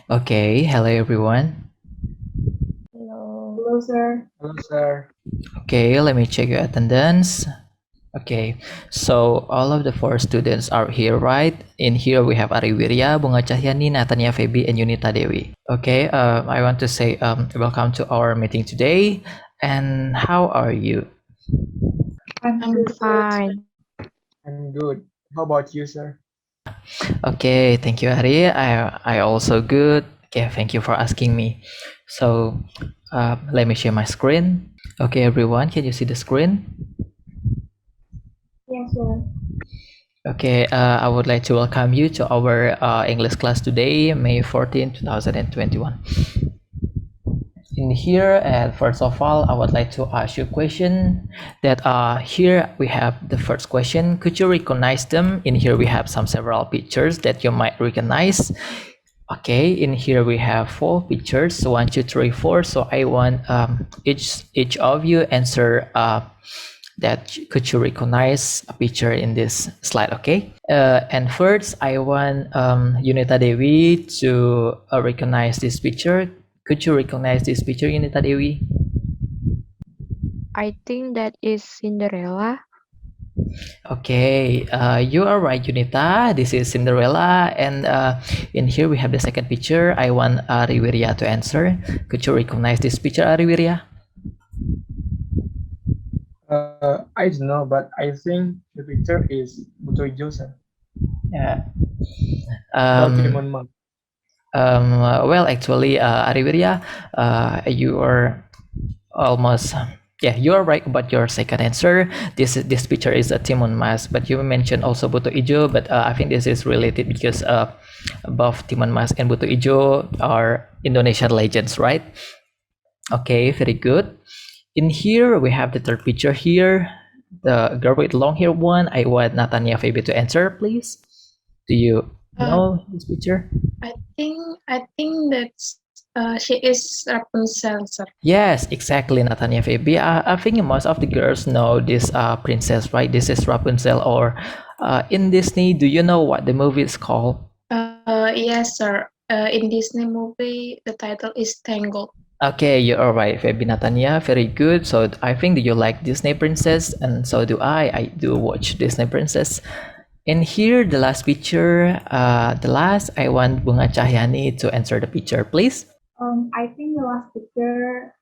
Okay, hello everyone. Hello. Hello, sir. Hello, sir. Okay, let me check your attendance. Okay, so all of the four students are here, right? In here we have Ari Wirya, Bunga Cahyani, Natania Febi, and Yunita Dewi. Okay, I want to say welcome to our meeting today. And how are you? I'm I'm good, sir. fine. I'm good. How about you, sir? Okay, thank you, Ari. I also good. Okay, thank you for asking me. So, let me share my screen. Okay, everyone, can you see the screen? Yes, sir. Okay, I would like to welcome you to our English class today, May 14, 2021. In here, first of all, I would like to ask you a question that here we have the first question. Could you recognize them? In here we have some several pictures that you might recognize. Okay, in here we have four pictures, so 1, 2, 3, 4. So I want each of you answer that could you recognize a picture in this slide. Okay, and first I want Yunita Dewi to recognize this picture. Could you recognize this picture, Yunita Dewi? I think that is Cinderella. Okay, you are right, Yunita. This is Cinderella, and in here we have the second picture. I want Ariwiria to answer. Could you recognize this picture, Ariwiria? I don't know, but I think the picture is Putra, sir. Yeah. Or Um, Timon Mom. well, actually, Ariwiria, you are almost. Yeah, you are right about your second answer. This picture is a Timon Mas, but you mentioned also Buto Ijo, but I think this is related because both Timon Mas and Buto Ijo are Indonesian legends, right? Okay, very good. In here, we have the third picture here. The girl with long hair one. I want Natania Fabi to answer, please. Do you know this picture? I think that's she is Rapunzel, sir. Yes, exactly, Natania Fabi. I think most of the girls know this princess, right? This is Rapunzel. Or in Disney, do you know what the movie is called? Yes, sir. In Disney movie, the title is Tangled. Okay, you are right, Fabi Natania. Very good. So I think that you like Disney Princess, and so do I. I do watch Disney Princess. And here, the last picture, I want Bunga Cahyani to answer the picture, please. I think the last picture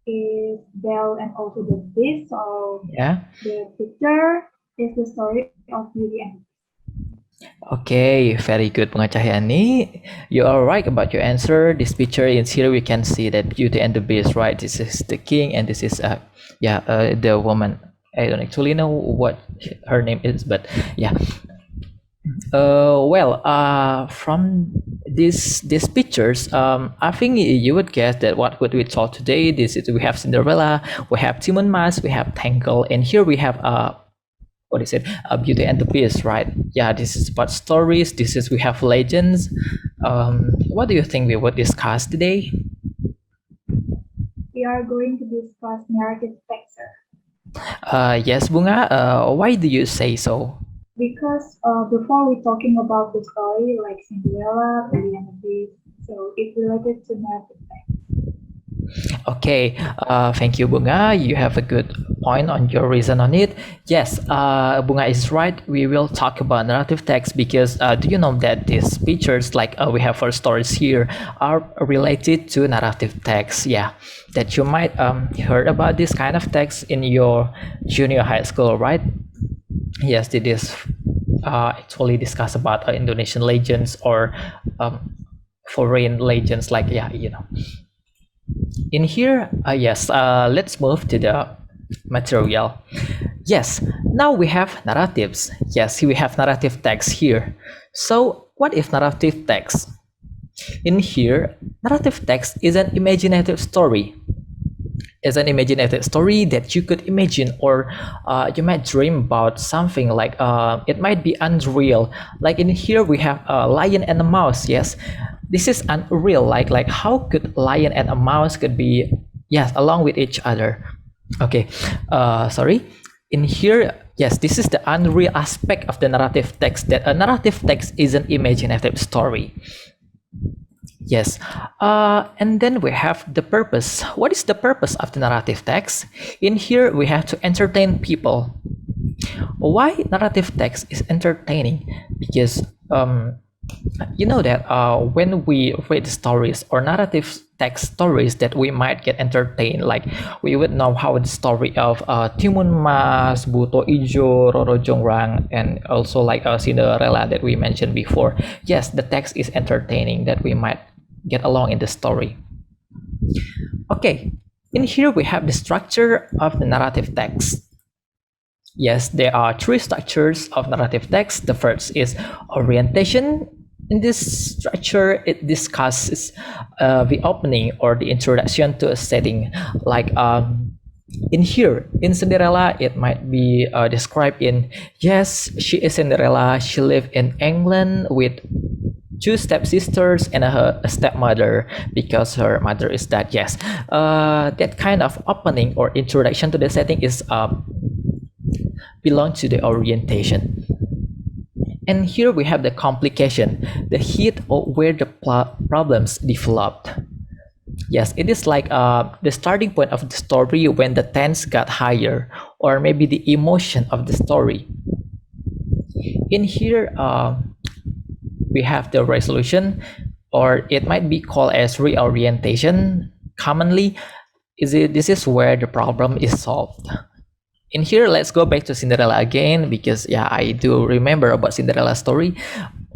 is Belle and also the Beast. So Yeah. the picture is the story of Beauty and Okay, very good, Bunga Cahyani. You are right about your answer. This picture is here. We can see that Beauty and the Beast, right? This is the king, and this is the woman. I don't actually know what her name is, but yeah. From these pictures, I think you would guess that what would we talk today. This is we have Cinderella, we have Timon Mas, we have Tangle, and here we have what is it? Beauty and the Beast, right? Yeah, this is about stories. This is we have legends. What do you think we would discuss today? we are going to discuss narrative text, sir. Yes, Bunga. Why do you say so? Because before we talking about the story like Cinderella, Beauty and the Beast, so it's related to narrative text. Okay, thank you, Bunga. You have a good point on your reason on it. Yes, Bunga is right. We will talk about narrative text because do you know that these pictures, like we have our stories here, are related to narrative text? Yeah, that you might heard about this kind of text in your junior high school, right? Yes, it is actually discuss about Indonesian legends or foreign legends, like yeah, you know. In here, yes, let's move to the material. Yes, now we have narratives. Yes, we have narrative text here. So what is narrative text? In here, narrative text is an imaginative story. Is an imaginative story that you could imagine, or you might dream about something like it might be unreal. Like in here, we have a lion and a mouse. Yes, this is unreal. Like how could lion and a mouse could be yes along with each other? Okay, sorry. In here, yes, this is the unreal aspect of the narrative text. That a narrative text is an imaginative story. Yes. And then we have the purpose. What is the purpose of the narrative text? In here, we have to entertain people. Why narrative text is entertaining? Because you know that when we read stories or narrative text stories that we might get entertained, like we would know how the story of Timun Mas, Buto Ijo, Roro Jongrang, and also like Cinderella that we mentioned before. Yes, the text is entertaining that we might get along in the story. Okay, in here we have the structure of the narrative text. Yes, there are three structures of narrative text. The first is orientation. In this structure, it discusses the opening or the introduction to a setting. Like in here, in Cinderella, it might be described in, yes, she is Cinderella. She lived in England with two stepsisters and a stepmother because her mother is dead. Yes, that kind of opening or introduction to the setting is belong to the orientation. And here we have the complication, the heat of where the problems developed. Yes, it is like the starting point of the story when the tense got higher, or maybe the emotion of the story. In here, we have the resolution, or it might be called as reorientation. Commonly, this is where the problem is solved. In here, let's go back to Cinderella again because yeah, I do remember about Cinderella story.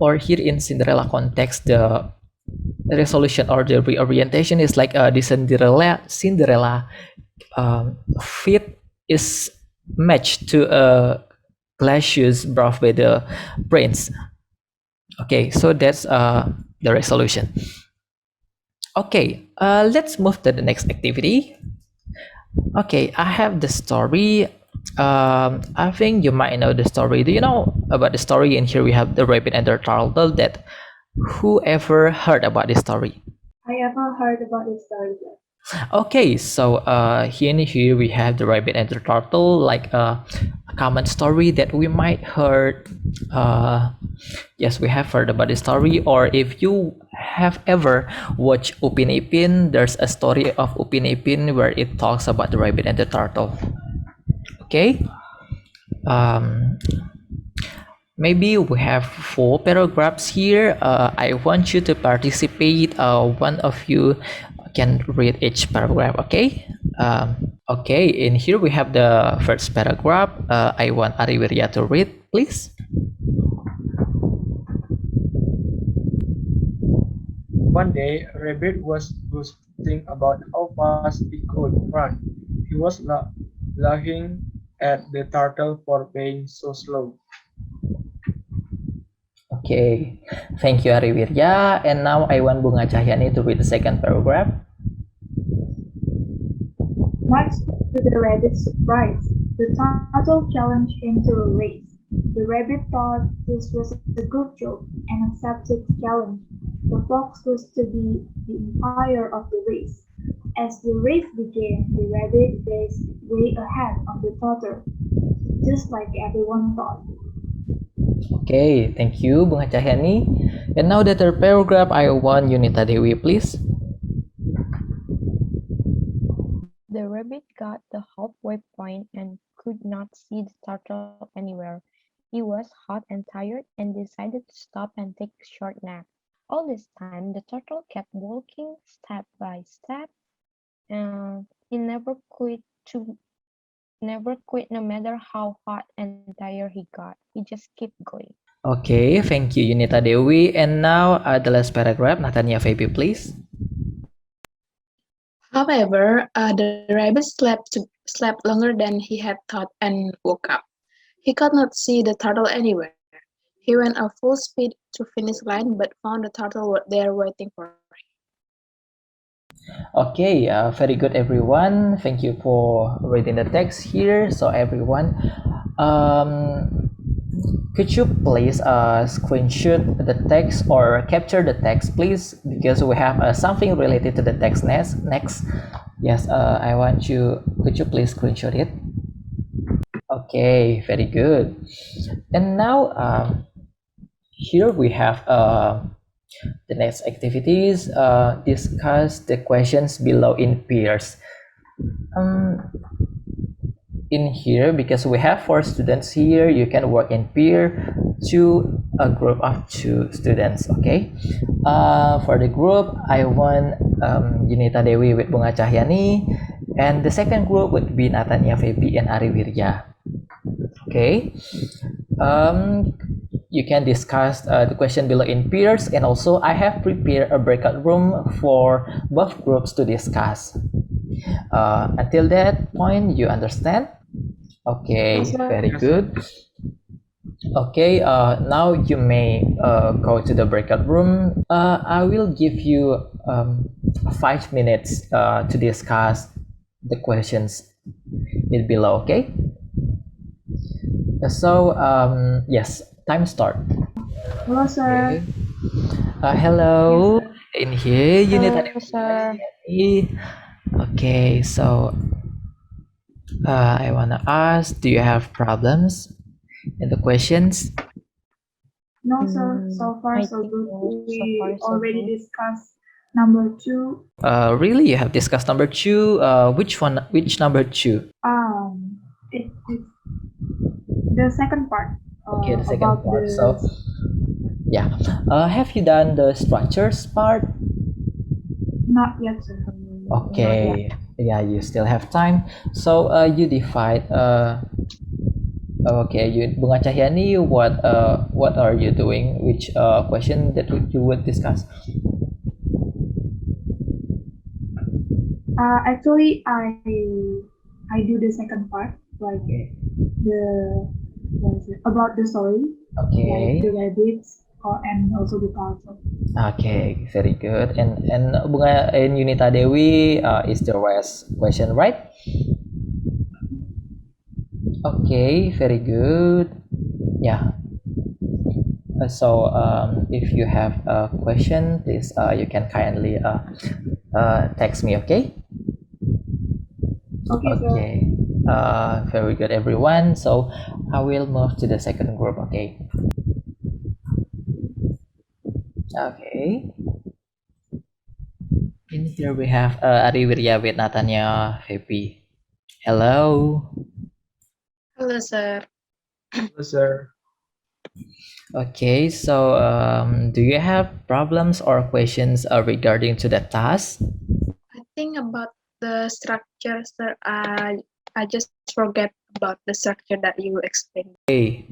Or here in Cinderella context, the resolution or the reorientation is like the Cinderella fit is matched to a glaciers brought by the prince. Okay, so that's the resolution. Okay, let's move to the next activity. Okay, I have the story. I think you might know the story. Do you know about the story? And here we have the rabbit and the turtle. That whoever heard about this story? I ever heard about this story. Okay, so here we have the rabbit and the turtle, like a common story that we might heard. Yes, we have heard about the story. Or if you have ever watched Upin Ipin, there's a story of Upin Ipin where it talks about the rabbit and the turtle. Okay. Maybe we have 4 paragraphs here. I want you to participate. One of you can read each paragraph. Okay. Okay. In here we have the first paragraph. I want Ariwirya to read, please. One day, Rabbit was boasting about how fast he could run. He was laughing at the turtle for being so slow. Okay, thank you Ariwirya. And now I want Bunga Cahyani to read the second paragraph. Much to the rabbit's surprise, the turtle challenged him to a race. The rabbit thought this was a good joke and accepted the challenge. The fox was to be the umpire of the race. As the race began, the rabbit raced way ahead of the turtle, just like everyone thought. Okay, thank you Bunga Cahyani. And now the third paragraph, I want Yunita Dewi, please. The rabbit got the halfway point and could not see the turtle anywhere. He was hot and tired and decided to stop and take a short nap. All this time, the turtle kept walking step by step, and he never quit no matter how hot and tired he got. He just kept going. Okay, thank you Yunita Dewi. And now the last paragraph, Natania Feby, please. However, the rabbit slept longer than he had thought and woke up. He could not see the turtle anywhere. He went at full speed to finish line, but found the turtle there waiting for him. Okay, very good everyone. Thank you for reading the text here. So everyone, could you please screenshot the text or capture the text, please? Because we have something related to the text next. Yes, I want you. Could you please screenshot it? Okay, very good. And now here we have The next activities, discuss the questions below in pairs. Um, in here, because we have 4 students here, you can work in pair to a group of 2 students. Okay, for the group I want Yunita Dewi with Bunga Cahyani, and the second group would be Natania Febi and Ari Wirya. Okay, you can discuss the question below in pairs, and also I have prepared a breakout room for both groups to discuss. Until that point, you understand? Okay, Yes, sir. very Yes, sir. good. Okay, now you may go to the breakout room. I will give you 5 minutes to discuss the questions in below. Okay. So yes, time start. Hello, Okay. sir. Hello. Yes, sir. In here, unit ada Hello, sir. Okay, so I wanna ask, do you have problems in the questions? No, sir. So far, I so think good. no. So far, We so already good. discussed number two. Really, you have discussed number 2. Which one? Which number 2? It's the second part. Okay, the second About part. So the yeah, have you done the structures part? not yet, sir. Not yet. Okay, yeah, you still have time. So you divide. Okay, you Bunga Cahyani, what are you doing? Which question that you would discuss? Actually, I do the second part, like Okay. the what is it, about the story, like Okay. the rabbits, and also the turtle. Okay, very good. And Bunga and Yunita Dewi is the rest question, right? Okay, very good. Yeah. So if you have a question, please you can kindly text me. Okay. Okay, sir. Okay. Very good, everyone. So I will move to the second group. Okay. Okay. In here we have Ari Wirya with Natanya Happy. Hello. Hello, sir. Hello, sir. Okay, so do you have problems or questions regarding to the task? I think about the structure, sir. I just forget about the structure that you explained. Okay,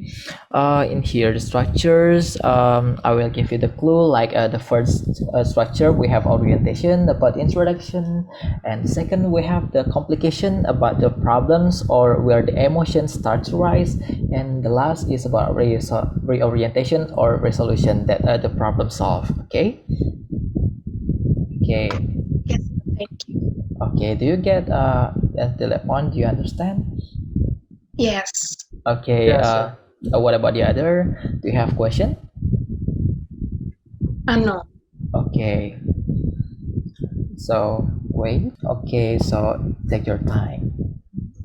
in here the structures, I will give you the clue. Like the first structure, we have orientation about introduction, and second we have the complication about the problems or where the emotions start to rise, and the last is about reorientation or resolution that the problem solve. Okay. Okay. Yes, thank you. Okay. Do you get until that point? Do you understand? Yes. Okay. Yes, sir. What about the other? Do you have question? No. Okay. So wait. Okay. So take your time.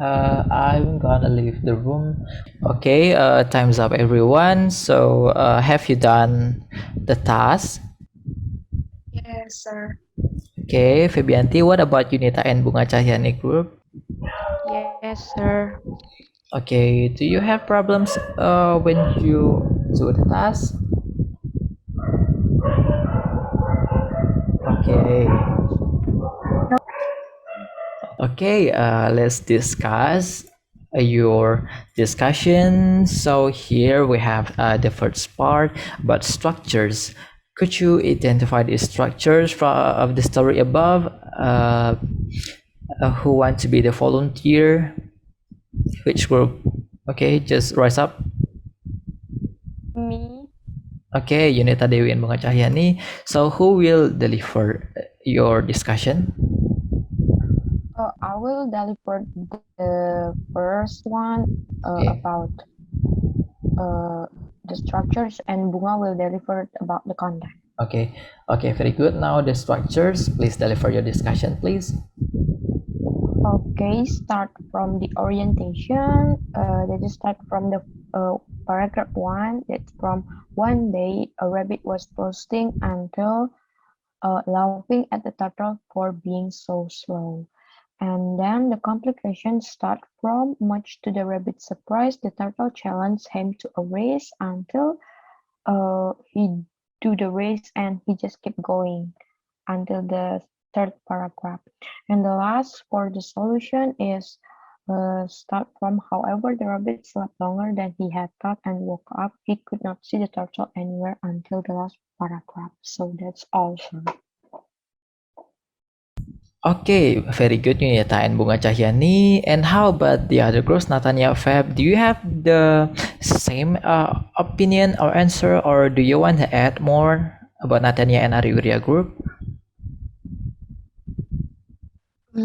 I'm gonna leave the room. Okay. Time's up, everyone. So have you done the task? Yes, sir. Okay, Febianti. What about Unita and Bunga Cahyani group? Yes, sir. Okay. Do you have problems when you do the task? Okay. Okay, let's discuss your discussion. So here we have the first part about structures. Could you identify the structures of the story above? Who want to be the volunteer? Which group? Okay, just rise up. Me. Okay, Yunita Dewi and Bunga Cahyani. So who will deliver your discussion? I will deliver the first one Okay. about the structures, and Bunga will deliver about the content. Okay, okay, very good. Now the structures, please deliver your discussion, please. Okay, start from the orientation. Let's start from the paragraph 1. That's from One day, a rabbit was boasting until laughing at the turtle for being so slow. And then the complications start from, much to the rabbit's surprise, the turtle challenged him to a race until he do the race and he just kept going until the third paragraph. And the last for the solution is start from, however, the rabbit slept longer than he had thought and woke up. He could not see the turtle anywhere until the last paragraph. So that's all, sir. Okay, very good Yunita and Bunga Cahyani. And how about the other groups, Natania, Fab? Do you have the same opinion or answer, or do you want to add more about Natania and Ariwiria group?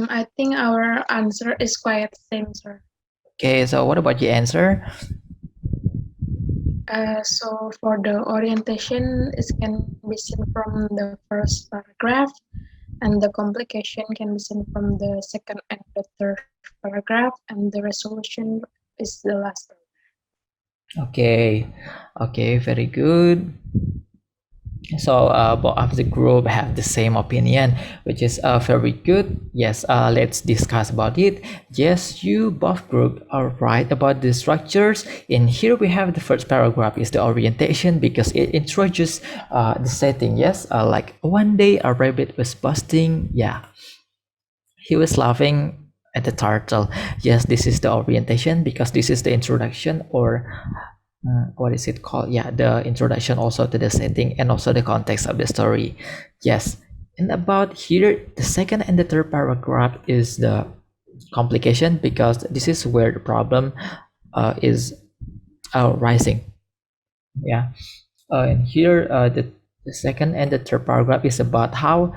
I think our answer is quite same, sir. Okay, so what about your answer? So for the orientation, it can be seen from the first paragraph, and the complication can be seen from the second and the third paragraph, and the resolution is the last paragraph. Okay, very good. So both of the group have the same opinion, which is very good. Yes, let's discuss about it. Yes, you both group are right about the structures. In here we have the first paragraph is the orientation because it introduces the setting. Yes, like one day a rabbit was busting. Yeah, he was laughing at the turtle. Yes, this is the orientation because this is the introduction, or what is it called? Yeah, the introduction also to the setting and also the context of the story. Yes, and about here, the second and the third paragraph is the complication because this is where the problem is rising. Yeah, and here the second and the third paragraph is about how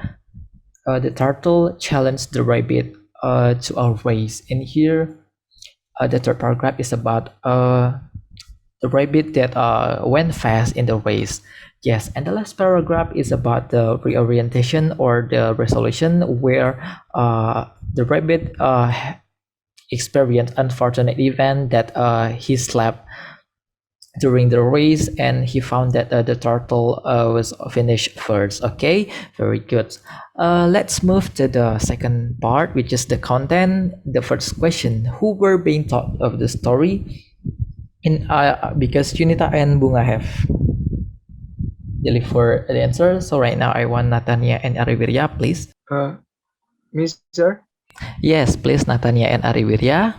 the turtle challenged the rabbit to a race. And here, the third paragraph is about the rabbit that went fast in the race. Yes, and the last paragraph is about the reorientation or the resolution where the rabbit experienced unfortunate event that he slept during the race and he found that the turtle was finished first. Okay, very good. Let's move to the second part, which is the content. The first question: who were being taught of the story? In because Junita and Bunga have delivered the answer, so right now I want Natania and Ariwiria, please. Mister, Yes, please, Natania and Ariwiria.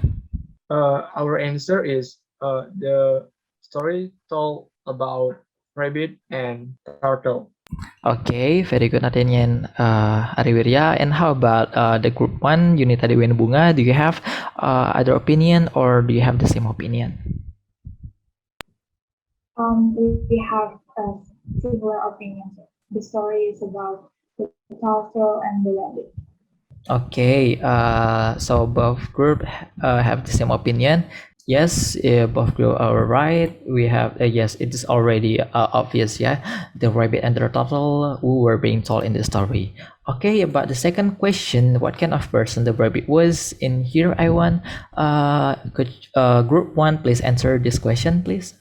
our answer is the story told about rabbit and turtle. Okay, very good, Natania and Ariwiria. And how about the group one, Junita Dewi and Bunga? Do you have other opinion or do you have the same opinion? We have a similar opinion. The story is about the turtle and the rabbit. Okay, so both group have the same opinion. Yes, both group are right. We have yes, it is already obvious. Yeah, the rabbit and the turtle who were being told in the story. Okay, about the second question, what kind of person the rabbit was? In here, I want could group one please answer this question, please.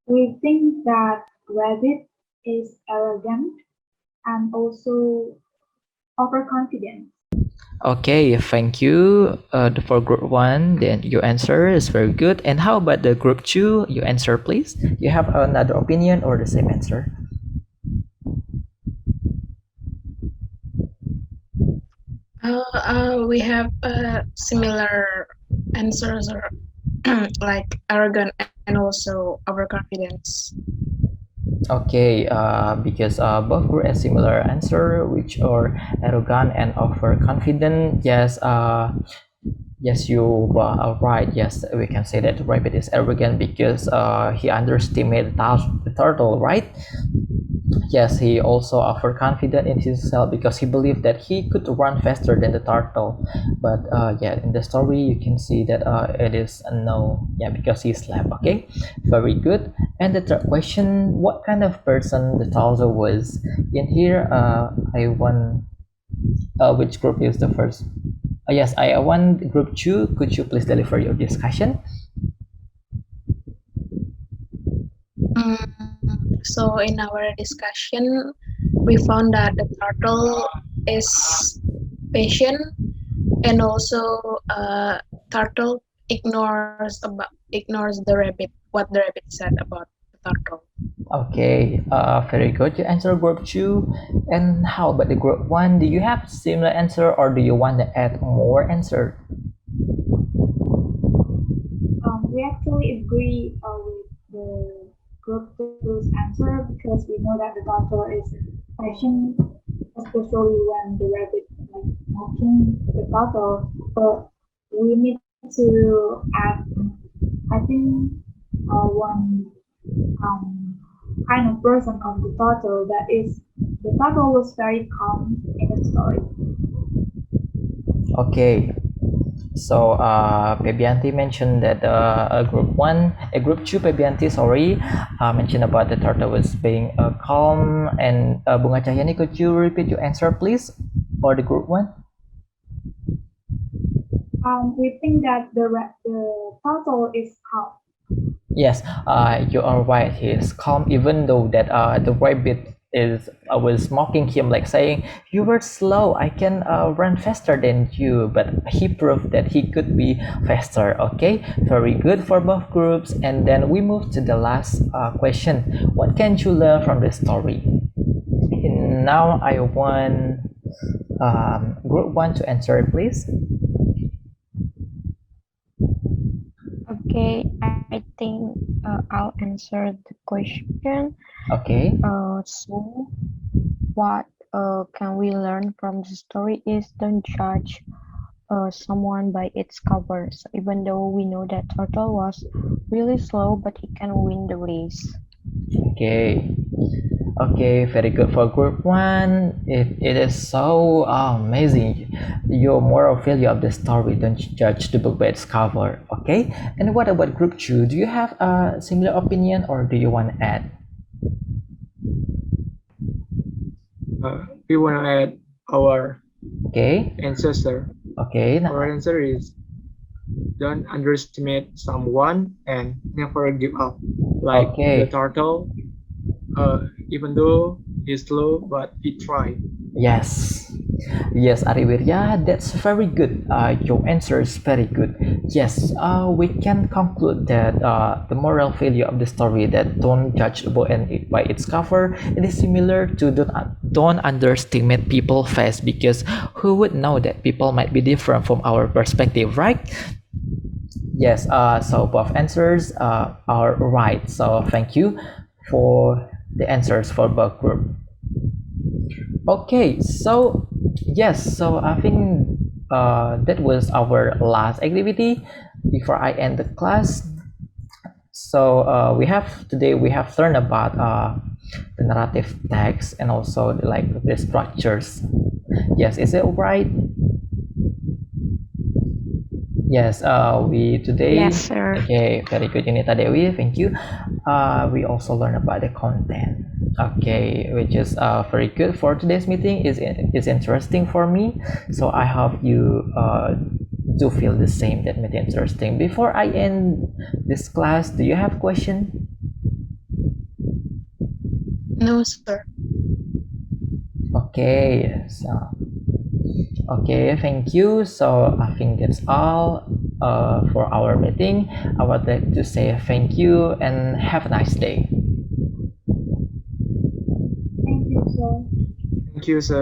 We think that rabbit is arrogant and also overconfident. Okay, thank you for group one. Then your answer is very good. And how about the group two? Your answer, please. You have another opinion or the same answer? We have similar answers, or like arrogant and also overconfidence. Okay, because both group a similar answer, which are arrogant and overconfident. Yes, yes, you are right. Yes, we can say that the rabbit is arrogant because he underestimated the turtle, right? Yes, he also overconfident in himself because he believed that he could run faster than the turtle. But yeah, in the story you can see that it is a no. Yeah, because he slept. Okay, very good. And the third question: what kind of person the turtle was? In here, I want which group is the first? Yes, I want group two. Could you please deliver your discussion? So in our discussion, we found that the turtle is patient, and also turtle ignores the rabbit, what the rabbit said about the turtle. Okay, very good. You answer group two. And how about the group one? Do you have similar answer or do you want to add more answer? We actually agree with the group two's answer because we know that the turtle is patient, especially when the rabbit like mocking the turtle. But we need to add, I think, one kind of version of the turtle that is the turtle was very calm in the story. Okay, so Pebianti mentioned that group two Pebianti, sorry, mentioned about the turtle was being calm. And Bunga Cahyani, could you repeat your answer, please, for the group one? We think that the turtle is calm. Yes, you are right. He is calm, even though that the rabbit is was mocking him, like saying, "You were slow. I can run faster than you." But he proved that he could be faster. Okay, very good for both groups. And then we move to the last question. What can you learn from the story? And now I want group one to answer, please. Okay, I think I'll answer the question. Okay. So what can we learn from the story is don't judge someone by its cover. So even though we know that turtle was really slow, but he can win the race. Okay. Okay, very good for group one. It is so amazing. Your moral value of the story, don't judge the book by its cover. Okay, and what about group two? Do you have a similar opinion or do you want to add? We want to add our Okay, ancestor. okay, Our answer is don't underestimate someone and never give up. Like the okay. turtle, even though he's slow, but he tried. Yes, yes, Ariwirya, that's very good. Your answer is very good. Yes, we can conclude that the moral value of the story that don't judge a book and by its cover. It is similar to don't underestimate people fast, because who would know that people might be different from our perspective, right? Yes, so both answers are right. So thank you for the answers for both group. Okay, so yes, so I think that was our last activity before I end the class. So we have learned about the narrative text and also the structures. Yes, is it right? Yes, we today. Yes, sir. Okay, very good, Unita Dewi. Thank you. We also learn about the content. Okay, which is very good for today's meeting. Is interesting for me. So I hope you do feel the same, that meeting interesting. Before I end this class, do you have question? No, sir. Okay, so okay, thank you. So I think that's all for our meeting. I would like to say thank you and have a nice day. Thank you, sir. Thank you, sir.